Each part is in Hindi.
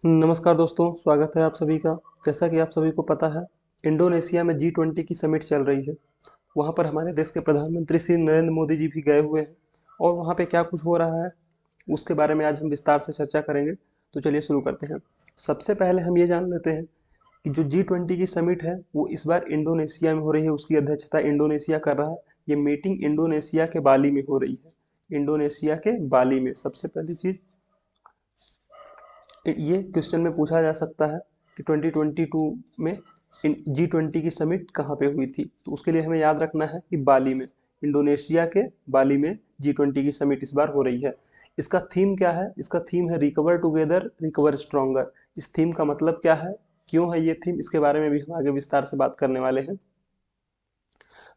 नमस्कार दोस्तों, स्वागत है आप सभी का। जैसा कि आप सभी को पता है, इंडोनेशिया में G20 की समिट चल रही है। वहाँ पर हमारे देश के प्रधानमंत्री श्री नरेंद्र मोदी जी भी गए हुए हैं और वहाँ पे क्या कुछ हो रहा है उसके बारे में आज हम विस्तार से चर्चा करेंगे। तो चलिए शुरू करते हैं। सबसे पहले हम ये जान लेते हैं कि जो G20 की समिट है वो इस बार इंडोनेशिया में हो रही है। उसकी अध्यक्षता इंडोनेशिया कर रहा है। ये मीटिंग इंडोनेशिया के बाली में हो रही है। इंडोनेशिया के बाली में सबसे पहली चीज ये क्वेश्चन में पूछा जा सकता है कि 2022 में G20 की समिट कहाँ पे हुई थी। तो उसके लिए हमें याद रखना है कि बाली में, इंडोनेशिया के बाली में G20 की समिट इस बार हो रही है। इसका थीम क्या है? इसका थीम है रिकवर टुगेदर रिकवर स्ट्रॉन्गर। इस थीम का मतलब क्या है, क्यों है ये थीम, इसके बारे में भी हम आगे विस्तार से बात करने वाले हैं।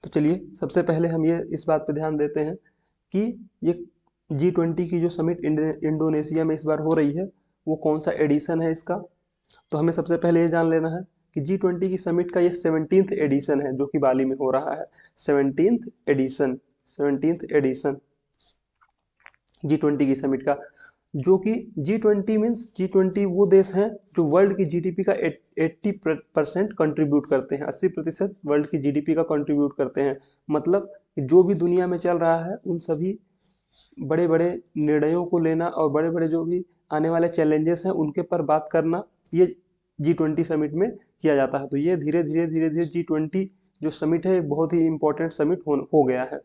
तो चलिए सबसे पहले हम ये इस बात पे ध्यान देते हैं कि ये G20 की जो समिट इंडोनेशिया में इस बार हो रही है वो कौन सा एडिशन है इसका। तो हमें सबसे पहले ये जान लेना है कि G20 की समिट का ये 17th एडिशन है जो कि बाली में हो रहा है। 17th addition, 17th addition G20 की समिट का, जो कि G20 मीन्स G20 वो देश हैं जो वर्ल्ड की जीडीपी का 80% कंट्रीब्यूट करते हैं। 80% वर्ल्ड की जीडीपी का कंट्रीब्यूट करते हैं। मतलब जो भी दुनिया में चल रहा है उन सभी बड़े बड़े निर्णयों को लेना और बड़े बड़े जो भी आने वाले चैलेंजेस हैं उनके पर बात करना, ये G20 समिट में किया जाता है। तो ये धीरे धीरे धीरे धीरे G20 जो समिट है बहुत ही इंपॉर्टेंट समिट हो गया है।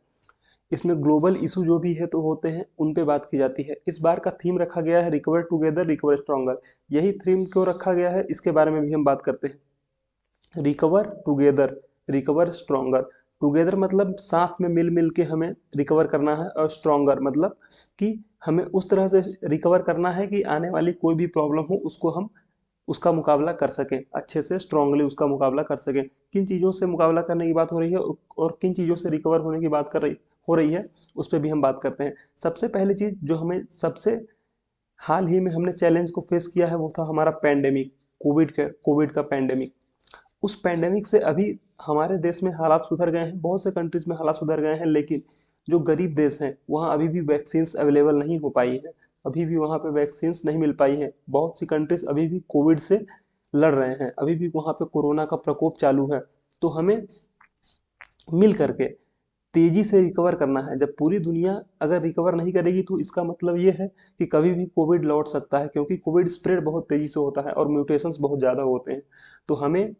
इसमें ग्लोबल इशू जो भी है तो होते हैं उन पे बात की जाती है। इस बार का थीम रखा गया है रिकवर टुगेदर रिकवर स्ट्रॉन्गर। यही थीम क्यों रखा गया है इसके बारे में भी हम बात करते हैं। Recover together recover stronger. Together मतलब साथ में मिल मिल के हमें रिकवर करना है, और स्ट्रॉन्गर मतलब कि हमें उस तरह से रिकवर करना है कि आने वाली कोई भी प्रॉब्लम हो उसको हम उसका मुकाबला कर सकें, अच्छे से स्ट्रांगली उसका मुकाबला कर सकें। किन चीज़ों से मुकाबला करने की बात हो रही है और किन चीज़ों से रिकवर होने की बात हो रही है उस पर भी हम बात करते हैं। सबसे पहली चीज़ जो हमें सबसे हाल ही में हमने चैलेंज को फेस किया है वो था हमारा पैंडेमिक, कोविड का पैंडेमिक। उस पैंडेमिक से अभी हमारे देश में हालात सुधर गए हैं, बहुत से कंट्रीज में हालात सुधर गए हैं, लेकिन जो गरीब देश हैं वहाँ अभी भी वैक्सीन अवेलेबल नहीं हो पाई है। अभी भी वहाँ पे वैक्सीन नहीं मिल पाई है। बहुत सी कंट्रीज अभी भी कोविड से लड़ रहे हैं, अभी भी वहाँ पे कोरोना का प्रकोप चालू है। तो हमें मिल करके तेजी से रिकवर करना है। जब पूरी दुनिया अगर रिकवर नहीं करेगी तो इसका मतलब ये है कि कभी भी कोविड लौट सकता है, क्योंकि कोविड स्प्रेड बहुत तेजी से होता है और म्यूटेशंस बहुत ज़्यादा होते हैं। तो हमें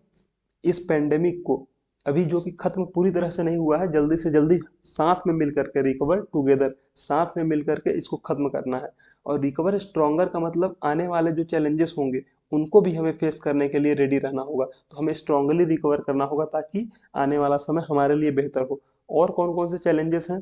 इस पेंडेमिक को, अभी जो कि खत्म पूरी तरह से नहीं हुआ है, जल्दी से जल्दी साथ में मिल करके रिकवर टुगेदर, साथ में मिल करके इसको खत्म करना है। और रिकवर स्ट्रॉन्गर का मतलब आने वाले जो चैलेंजेस होंगे उनको भी हमें फेस करने के लिए रेडी रहना होगा। तो हमें स्ट्रांगली रिकवर करना होगा ताकि आने वाला समय हमारे लिए बेहतर हो। और कौन कौन से चैलेंजेस हैं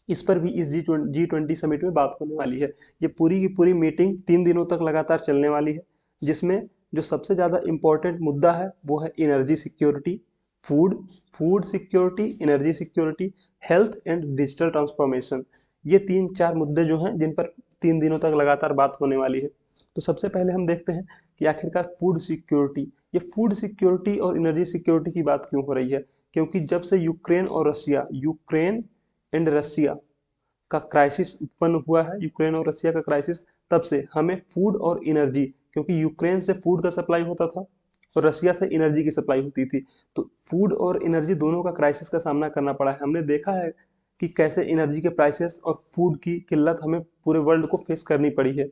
इस पर भी इस G20 समिट में बात होने वाली है। ये पूरी की पूरी मीटिंग 3 दिनों तक लगातार चलने वाली है, जिसमें जो सबसे ज़्यादा इम्पोर्टेंट मुद्दा है वो है energy security, food food security, energy security, health and digital transformation. ये 3-4 मुद्दे जो हैं जिन पर 3 दिनों तक लगातार बात होने वाली है। तो सबसे पहले हम देखते हैं कि आखिरकार फूड सिक्योरिटी, ये फूड सिक्योरिटी और एनर्जी सिक्योरिटी की बात क्यों हो रही है। क्योंकि जब से यूक्रेन एंड रसिया का क्राइसिस उत्पन्न हुआ है, यूक्रेन और रसिया का क्राइसिस, तब से हमें फूड और एनर्जी, क्योंकि यूक्रेन से फूड का सप्लाई होता था और रसिया से एनर्जी की सप्लाई होती थी, तो फूड और एनर्जी दोनों का क्राइसिस का सामना करना पड़ा है। हमने देखा है कि कैसे एनर्जी के प्राइसेस और फूड की किल्लत हमें पूरे वर्ल्ड को फेस करनी पड़ी है।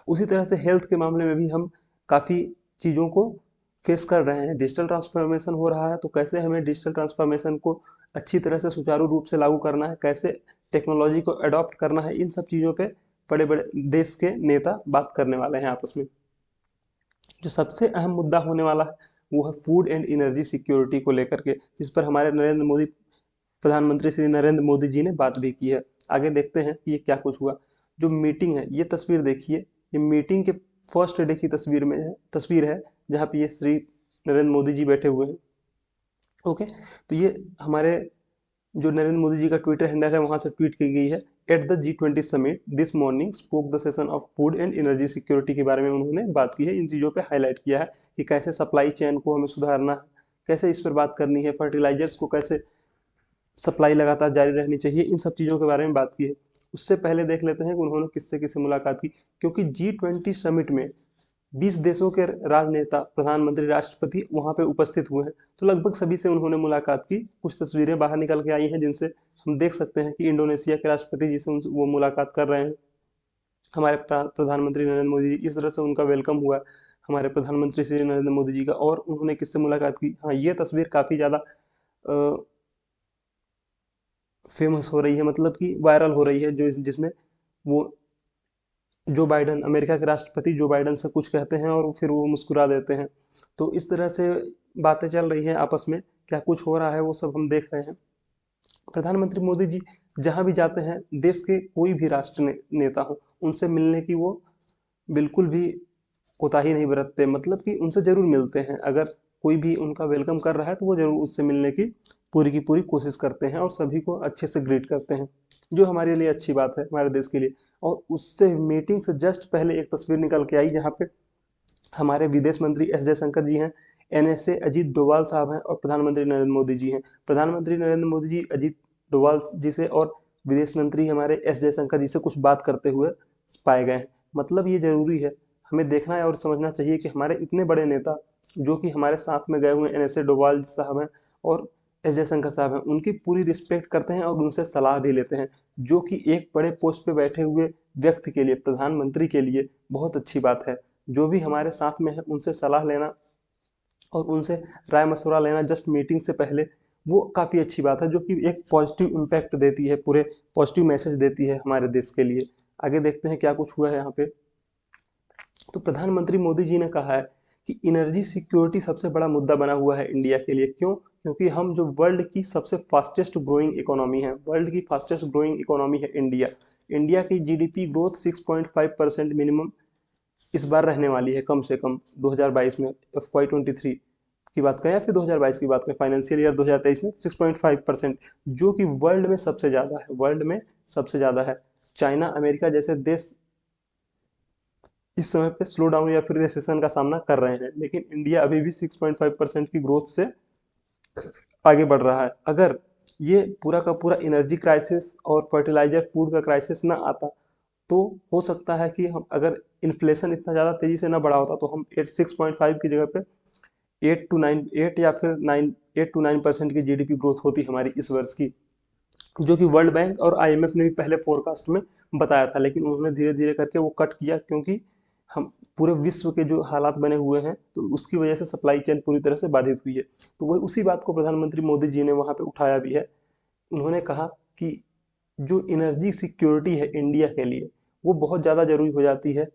उसी तरह से हेल्थ के मामले में भी हम काफ़ी चीज़ों को फेस कर रहे हैं। डिजिटल ट्रांसफॉर्मेशन हो रहा है, तो कैसे हमें डिजिटल ट्रांसफॉर्मेशन को अच्छी तरह से सुचारू रूप से लागू करना है, कैसे टेक्नोलॉजी को अडॉप्ट करना है, इन सब चीज़ों पे बड़े बड़े देश के नेता बात करने वाले हैं आपस में। जो सबसे अहम मुद्दा होने वाला है वो है फूड एंड एनर्जी सिक्योरिटी को लेकर के, जिस पर हमारे प्रधानमंत्री श्री नरेंद्र मोदी जी ने बात भी की है। आगे देखते हैं कि ये क्या कुछ हुआ। जो मीटिंग है, ये तस्वीर देखिए, ये मीटिंग के फर्स्ट डे की तस्वीर है जहाँ पे ये श्री नरेंद्र मोदी जी बैठे हुए हैं। ओके, तो ये हमारे जो नरेंद्र मोदी जी का ट्विटर हैंडल है वहां से ट्वीट की गई है। At the G20 summit this morning spoke the session of food and energy security के बारे में उन्होंने बात की है। इन चीज़ों पे हाईलाइट किया है कि कैसे सप्लाई चेन को हमें सुधारना है, कैसे इस पर बात करनी है, फर्टिलाइजर्स को कैसे सप्लाई लगातार जारी रहनी चाहिए, इन सब चीज़ों के बारे में बात की है। उससे पहले देख लेते हैं कि उन्होंने किससे किससे मुलाकात की, क्योंकि G20 समिट में 20 देशों के राजनेता, प्रधानमंत्री, राष्ट्रपति वहां पे उपस्थित हुए हैं, तो लगभग सभी से उन्होंने मुलाकात की। कुछ तस्वीरें बाहर निकल के आई हैं जिनसे हम देख सकते हैं कि इंडोनेशिया के राष्ट्रपति जी से वो मुलाकात कर रहे हैं। हमारे प्रधानमंत्री नरेंद्र मोदी जी, इस तरह से उनका वेलकम हुआ हमारे प्रधानमंत्री श्री नरेंद्र मोदी जी का। और उन्होंने किससे मुलाकात की, हाँ ये तस्वीर काफी ज्यादा फेमस हो रही है, मतलब कि वायरल हो रही है, जो जिसमें वो जो बाइडन, अमेरिका के राष्ट्रपति जो बाइडन से कुछ कहते हैं और फिर वो मुस्कुरा देते हैं। तो इस तरह से बातें चल रही हैं आपस में, क्या कुछ हो रहा है वो सब हम देख रहे हैं। प्रधानमंत्री मोदी जी जहां भी जाते हैं, देश के कोई भी राष्ट्र नेता हो, उनसे मिलने की वो बिल्कुल भी कोताही नहीं बरतते, मतलब कि उनसे जरूर मिलते हैं। अगर कोई भी उनका वेलकम कर रहा है तो वो जरूर उससे मिलने की पूरी कोशिश करते हैं और सभी को अच्छे से ग्रीट करते हैं, जो हमारे लिए अच्छी बात है, हमारे देश के लिए। और उससे मीटिंग से जस्ट पहले एक तस्वीर निकल के आई जहाँ पे हमारे विदेश मंत्री एस जयशंकर जी हैं, NSA अजीत डोभाल साहब हैं और प्रधानमंत्री नरेंद्र मोदी जी हैं। प्रधानमंत्री नरेंद्र मोदी जी अजीत डोभाल जी से और विदेश मंत्री हमारे एस जयशंकर जी से कुछ बात करते हुए पाए गए हैं। मतलब ये जरूरी है, हमें देखना है और समझना चाहिए कि हमारे इतने बड़े नेता जो कि हमारे साथ में गए हुए NSA डोभाल साहब हैं और एस जयशंकर साहब हैं, उनकी पूरी रिस्पेक्ट करते हैं और उनसे सलाह भी लेते हैं, जो कि एक बड़े पोस्ट पे बैठे हुए व्यक्ति के लिए, प्रधानमंत्री के लिए बहुत अच्छी बात है। जो भी हमारे साथ में है उनसे सलाह लेना और उनसे राय मशवरा लेना जस्ट मीटिंग से पहले, वो काफ़ी अच्छी बात है, जो कि एक पॉजिटिव इम्पैक्ट देती है, पूरे पॉजिटिव मैसेज देती है हमारे देश के लिए। आगे देखते हैं क्या कुछ हुआ है यहाँ पे। तो प्रधानमंत्री मोदी जी ने कहा है कि एनर्जी सिक्योरिटी सबसे बड़ा मुद्दा बना हुआ है इंडिया के लिए। क्यों? क्योंकि हम जो वर्ल्ड की सबसे फास्टेस्ट ग्रोइंग इकोनॉमी है, वर्ल्ड की फास्टेस्ट ग्रोइंग इकोनॉमी है इंडिया। इंडिया की GDP ग्रोथ 6.5% मिनिमम इस बार रहने वाली है, कम से कम 2022 में, FY23 की बात करें या फिर 2022 की बात करें, फाइनेंशियल ईयर 2023 में 6.5%, जो कि वर्ल्ड में सबसे ज़्यादा है, वर्ल्ड में सबसे ज़्यादा है। चाइना, अमेरिका जैसे देश इस समय पे स्लो डाउन या फिर रिसेशन का सामना कर रहे हैं, लेकिन इंडिया अभी भी 6.5% की ग्रोथ से आगे बढ़ रहा है। अगर ये पूरा का पूरा एनर्जी क्राइसिस और फर्टिलाइजर फूड का क्राइसिस ना आता, तो हो सकता है कि हम, अगर इन्फ्लेशन इतना ज़्यादा तेज़ी से ना बढ़ा होता, तो हम 6.5 की जगह पे 8 या फिर 8 to 9% की GDP ग्रोथ होती हमारी इस वर्ष की, जो कि वर्ल्ड बैंक और IMF ने भी पहले फोरकास्ट में बताया था। लेकिन उन्होंने धीरे धीरे करके वो कट किया, क्योंकि हम पूरे विश्व के जो हालात बने हुए हैं, तो उसकी वजह से सप्लाई चेन पूरी तरह से बाधित हुई है। तो वही उसी बात को प्रधानमंत्री मोदी जी ने वहाँ पे उठाया भी है। उन्होंने कहा कि जो एनर्जी सिक्योरिटी है इंडिया के लिए, वो बहुत ज़्यादा जरूरी हो जाती है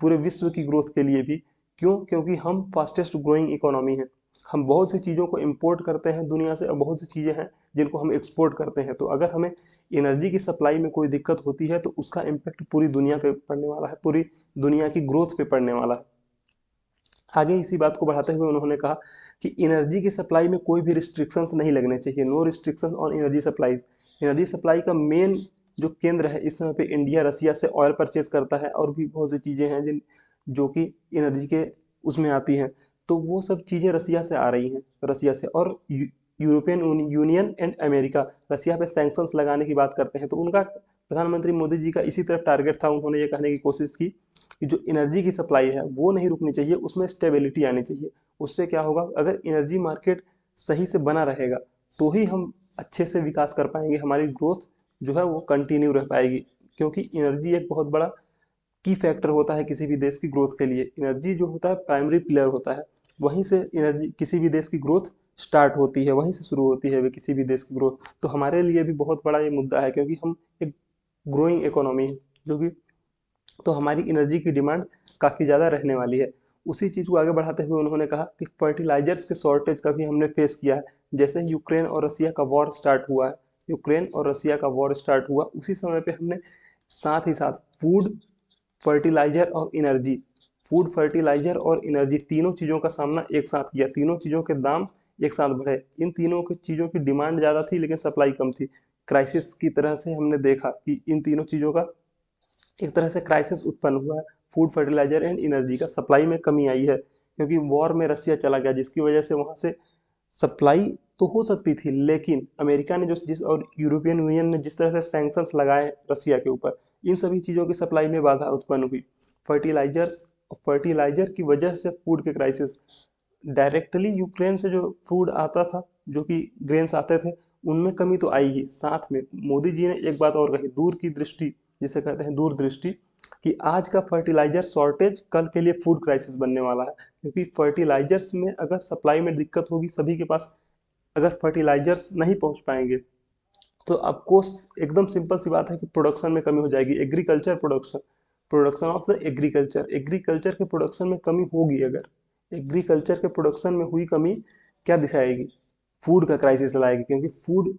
पूरे विश्व की ग्रोथ के लिए भी। क्यों? क्योंकि हम फास्टेस्ट ग्रोइंग इकोनॉमी है, हम बहुत सी चीज़ों को इंपोर्ट करते हैं दुनिया से और बहुत सी चीज़ें हैं जिनको हम एक्सपोर्ट करते हैं। तो अगर हमें एनर्जी की सप्लाई में कोई दिक्कत होती है तो उसका इम्पेक्ट पूरी दुनिया पे पड़ने वाला है, पूरी दुनिया की ग्रोथ पे पड़ने वाला है। आगे इसी बात को बढ़ाते हुए उन्होंने कहा कि एनर्जी की सप्लाई में कोई भी रिस्ट्रिक्शंस नहीं लगने चाहिए, no restriction on energy supply. Energy supply का मेन जो केंद्र है इस समय पे इंडिया रसिया से ऑयल परचेज करता है, और भी बहुत सी चीज़ें हैं जो कि एनर्जी के उसमें आती हैं। तो वो सब चीज़ें रसिया से आ रही हैं, रसिया से। और European Union and America Russia पे सैंक्शंस लगाने की बात करते हैं। तो उनका, प्रधानमंत्री मोदी जी का इसी तरफ टारगेट था। उन्होंने ये कहने की कोशिश की कि जो एनर्जी की सप्लाई है वो नहीं रुकनी चाहिए, उसमें स्टेबिलिटी आनी चाहिए। उससे क्या होगा, अगर एनर्जी मार्केट सही से बना रहेगा तो ही हम अच्छे से विकास कर पाएंगे, हमारी ग्रोथ जो है वो कंटिन्यू रह पाएगी। क्योंकि एनर्जी एक बहुत बड़ा की फैक्टर होता है किसी भी देश की ग्रोथ के लिए। एनर्जी जो होता है प्राइमरी प्लेयर होता है, वहीं से एनर्जी किसी भी देश की ग्रोथ स्टार्ट होती है, वहीं से शुरू होती है वे किसी भी देश की ग्रोथ। तो हमारे लिए भी बहुत बड़ा ये मुद्दा है, क्योंकि हम एक ग्रोइंग इकोनॉमी है जो कि, तो हमारी एनर्जी की डिमांड काफ़ी ज़्यादा रहने वाली है। उसी चीज़ को आगे बढ़ाते हुए उन्होंने कहा कि फर्टिलाइजर्स के शॉर्टेज का भी हमने फेस किया है। जैसे यूक्रेन और रसिया का वॉर स्टार्ट हुआ है, यूक्रेन और रसिया का वॉर स्टार्ट हुआ, उसी समय पे हमने साथ ही साथ फूड फर्टिलाइजर और एनर्जी तीनों चीज़ों का सामना एक साथ किया। तीनों चीज़ों के दाम एक साथ बढ़े, इन तीनों की चीज़ों की डिमांड ज़्यादा थी लेकिन सप्लाई कम थी। क्राइसिस की तरह से हमने देखा कि इन तीनों चीज़ों का एक तरह से क्राइसिस उत्पन्न हुआ है। फूड फर्टिलाइजर एंड एनर्जी का सप्लाई में कमी आई है, क्योंकि वॉर में रसिया चला गया, जिसकी वजह से वहाँ से सप्लाई तो हो सकती थी, लेकिन अमेरिका ने जिस और यूरोपियन यूनियन ने जिस तरह से सैंक्शंस लगाए रसिया के ऊपर, इन सभी चीज़ों की सप्लाई में बाधा उत्पन्न हुई। फर्टिलाइजर की वजह से फूड के क्राइसिस, डायरेक्टली यूक्रेन से जो फूड आता था, जो कि ग्रेन्स आते थे, उनमें कमी तो आई ही, साथ में मोदी जी ने एक बात और कही, दूर की दृष्टि जिसे कहते हैं दूरदृष्टि, कि आज का फर्टिलाइजर शॉर्टेज कल के लिए फूड क्राइसिस बनने वाला है। क्योंकि फर्टिलाइजर्स में अगर सप्लाई में दिक्कत होगी, सभी के पास अगर फर्टिलाइजर्स नहीं पहुंच पाएंगे, तो आपको एकदम सिंपल सी बात है कि प्रोडक्शन में कमी हो जाएगी। Agriculture production, production of the agriculture, agriculture के प्रोडक्शन में कमी होगी। अगर एग्रीकल्चर के प्रोडक्शन में हुई कमी क्या दिखाएगी? फूड का क्राइसिस लाएगी, क्योंकि फूड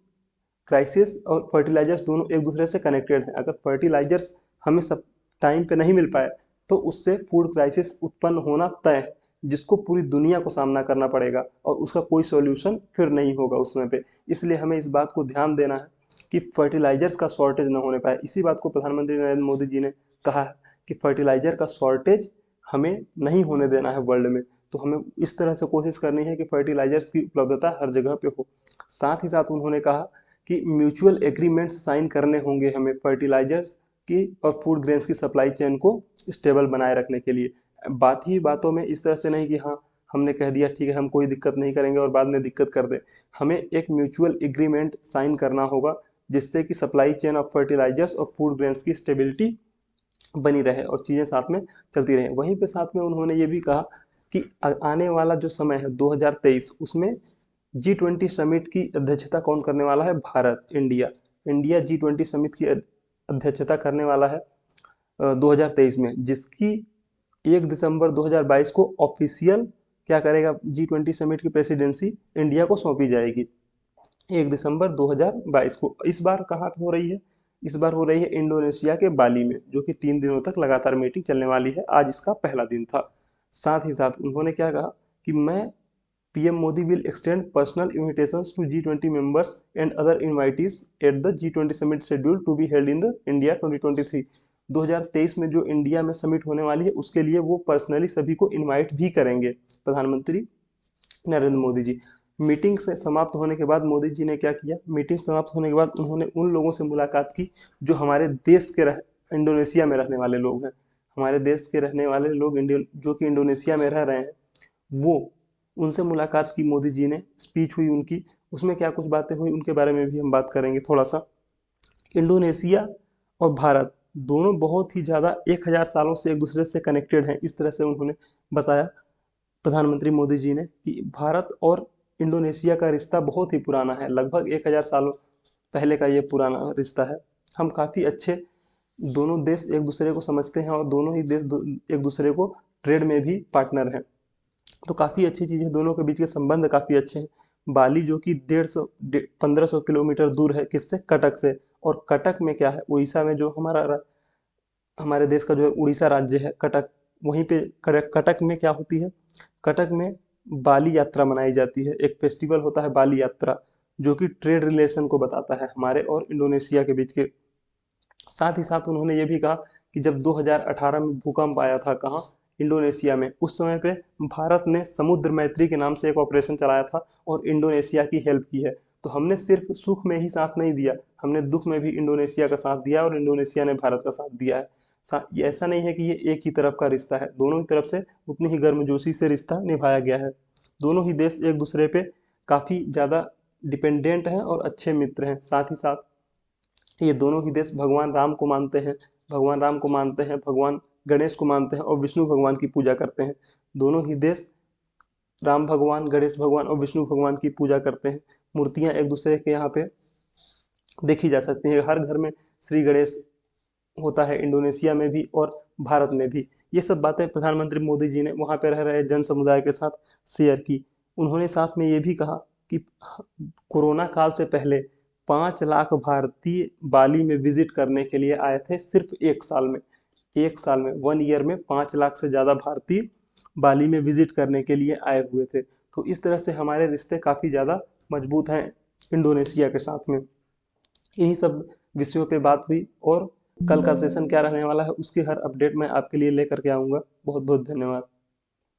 क्राइसिस और फर्टिलाइजर्स दोनों एक दूसरे से कनेक्टेड हैं। अगर फर्टिलाइजर्स हमें सब टाइम पे नहीं मिल पाए, तो उससे फूड क्राइसिस उत्पन्न होना तय है, जिसको पूरी दुनिया को सामना करना पड़ेगा और उसका कोई सॉल्यूशन फिर नहीं होगा उस समय पे। इसलिए हमें इस बात को ध्यान देना है कि फर्टिलाइजर्स का शॉर्टेज न होने पाए। इसी बात को प्रधानमंत्री नरेंद्र मोदी जी ने कहा है कि फर्टिलाइजर का शॉर्टेज हमें नहीं होने देना है वर्ल्ड में। तो हमें इस तरह से कोशिश करनी है कि फर्टिलाइजर्स की उपलब्धता हर जगह पे हो। साथ ही साथ उन्होंने कहा कि म्यूचुअल एग्रीमेंट्स साइन करने होंगे हमें फर्टिलाइजर्स की और फूड ग्रेन्स की सप्लाई चेन को स्टेबल बनाए रखने के लिए। बात ही बातों में इस तरह से नहीं कि हाँ हमने कह दिया ठीक है हम कोई दिक्कत नहीं करेंगे और बाद में दिक्कत कर दे। हमें एक म्यूचुअल एग्रीमेंट साइन करना होगा, जिससे कि सप्लाई चेन ऑफ फर्टिलाइजर्स और फूड ग्रेन्स की स्टेबिलिटी बनी रहे और चीज़ें साथ में चलती रहें। वहीं पे साथ में उन्होंने ये भी कहा कि आने वाला जो समय है 2023, उसमें G20 समिट की अध्यक्षता कौन करने वाला है? Bharat, India. India G20 summit की अध्यक्षता करने वाला है 2023 में, जिसकी 1 दिसंबर 2022 को ऑफिशियल क्या करेगा, G20 समिट की प्रेसिडेंसी इंडिया को सौंपी जाएगी 1 दिसंबर 2022 को। इस बार कहाँ पे हो रही है? इस बार हो रही है इंडोनेशिया के बाली में, जो कि 3 दिनों तक लगातार मीटिंग चलने वाली है। आज इसका पहला दिन था। साथ ही साथ उन्होंने क्या कहा कि मैं PM Modi will extend personal invitations to G20 members and other invitees at the G20 summit scheduled to be held in the India 2023। 2023 में जो इंडिया में समिट होने वाली है, उसके लिए वो पर्सनली सभी को इनवाइट भी करेंगे प्रधानमंत्री नरेंद्र मोदी जी। मीटिंग से समाप्त होने के बाद मोदी जी ने क्या किया, मीटिंग समाप्त होने के बाद उन्होंने उन लोगों से मुलाकात की जो हमारे देश के इंडोनेशिया में रहने वाले लोग हैं। हमारे देश के रहने वाले लोग जो कि इंडोनेशिया में रह रहे हैं, वो उनसे मुलाकात की मोदी जी ने, स्पीच हुई उनकी, उसमें क्या कुछ बातें हुई उनके बारे में भी हम बात करेंगे थोड़ा सा। इंडोनेशिया और भारत दोनों बहुत ही ज़्यादा 1000 सालों से एक दूसरे से कनेक्टेड हैं, इस तरह से उन्होंने बताया प्रधानमंत्री मोदी जी ने कि भारत और इंडोनेशिया का रिश्ता बहुत ही पुराना है, लगभग 1000 सालों पहले का ये पुराना रिश्ता है। हम काफ़ी अच्छे दोनों देश एक दूसरे को समझते हैं और दोनों ही देश एक दूसरे को ट्रेड में भी पार्टनर हैं। तो काफ़ी अच्छी चीज़ है, दोनों के बीच के संबंध काफ़ी अच्छे हैं। बाली जो कि 1500 किलोमीटर दूर है किससे? कटक से। और कटक में क्या है, उड़ीसा में जो हमारे देश का जो है उड़ीसा राज्य है कटक, वहीं पे कटक में क्या होती है, कटक में बाली यात्रा मनाई जाती है। एक फेस्टिवल होता है बाली यात्रा, जो कि ट्रेड रिलेशन को बताता है हमारे और इंडोनेशिया के बीच के। साथ ही साथ उन्होंने ये भी कहा कि जब 2018 में भूकंप आया था, कहाँ? इंडोनेशिया में, उस समय पे भारत ने समुद्र मैत्री के नाम से एक ऑपरेशन चलाया था और इंडोनेशिया की हेल्प की है। तो हमने सिर्फ सुख में ही साथ नहीं दिया, हमने दुख में भी इंडोनेशिया का साथ दिया और इंडोनेशिया ने भारत का साथ दिया है। ये ऐसा नहीं है कि ये एक ही तरफ का रिश्ता है, दोनों ही तरफ से उतनी ही गर्मजोशी से रिश्ता निभाया गया है। दोनों ही देश एक दूसरे पे काफ़ी ज़्यादा डिपेंडेंट हैं और अच्छे मित्र हैं। साथ ही साथ ये दोनों ही देश भगवान राम को मानते हैं, भगवान राम को मानते हैं, भगवान गणेश को मानते हैं और विष्णु भगवान की पूजा करते हैं। दोनों ही देश राम भगवान, गणेश भगवान और विष्णु भगवान की पूजा करते हैं। मूर्तियां एक दूसरे के यहाँ पे देखी जा सकती हैं, हर घर में श्री गणेश होता है, इंडोनेशिया में भी और भारत में भी। ये सब बातें प्रधानमंत्री मोदी जी ने वहाँ पे रह रहे जन समुदाय के साथ शेयर की। उन्होंने साथ में ये भी कहा कि कोरोना काल से पहले 5 लाख भारतीय बाली में विजिट करने के लिए आए थे, सिर्फ 1 साल में। 1 साल में, 1 ईयर में 5 लाख से ज़्यादा भारतीय बाली में विजिट करने के लिए आए हुए थे। तो इस तरह से हमारे रिश्ते काफ़ी ज़्यादा मजबूत हैं इंडोनेशिया के साथ में। इन्हीं सब विषयों पे बात हुई और कल का सेशन क्या रहने वाला है उसकी हर अपडेट मैं आपके लिए लेकर के आऊँगा। बहुत बहुत धन्यवाद।